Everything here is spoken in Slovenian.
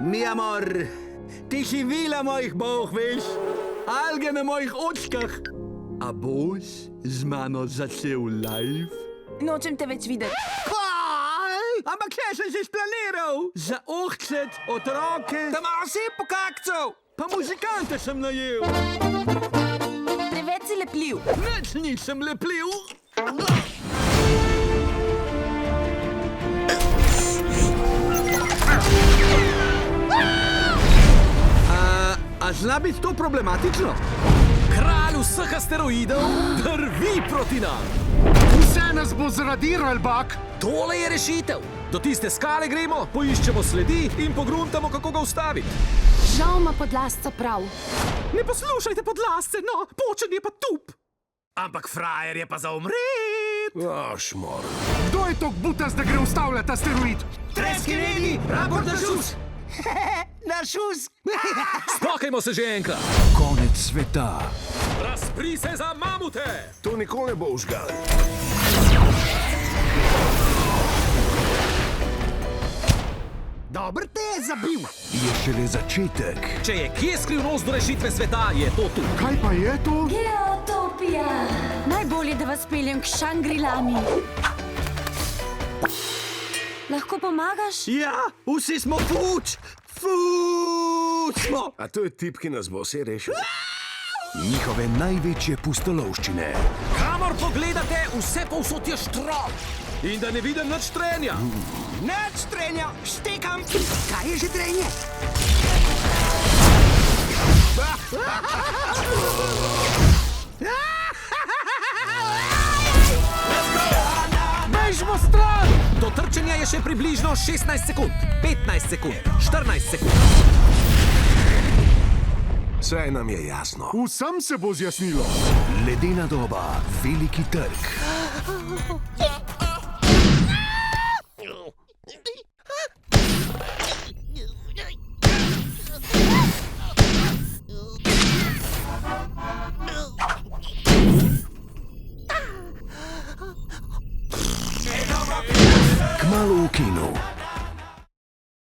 Mi amor, ti živila mojih boh, veš? Alge na mojih očkah. A boš z mano začel live? Nočem te več videti. Kaj? Ampak kaj sem že splaniral? Za ohcet, otroke. Da malo si pokakcal! Pa muzikante sem najel. Preveč si lepljiv. Nič nisem lepljiv. A zna biti to problematično? Kralj vseh asteroidov drvi proti nam! Vse nas bo zradiral, bak! Tole je rešitev! Do tiste skale gremo, poiščemo sledi in pogruntamo, kako ga ustaviti. Žal ima podlasca prav. Ne poslušajte podlasce, no, počen je pa tup! Ampak frajer je pa za umret! Šmor. Kdo je tok butas, da gre ustavljati asteroid? Treski redi, raport na šus. Na šus. Spokajmo se že enkrat! Konec sveta. Razpri se za mamute! To nikoli ne bo užgal. Dobro te je zabil. Je šele začetek. Če je kje skrivnost do rešitve sveta, je to tu. Kaj pa je to? Geotopija. Najbolje, da vas peljem k Šangrilami. Lahko pomagaš? Ja, vsi smo fuč. Fuč smo. A to je tip, ki nas bo vse rešil. Njihove največje pustolovščine. Kamor pogledate, vse povsod je štrop. In da ne vidim nič trenja. Nič trenja, štekam. Kaj je že trenje? Bežmo stran! Do trčenja je še približno 16 sekund, 15 sekund, 14 sekund. Vse nam je jasno. Vsem se bo zjasnilo. Ledena doba, veliki trg. Kmalu v kinu.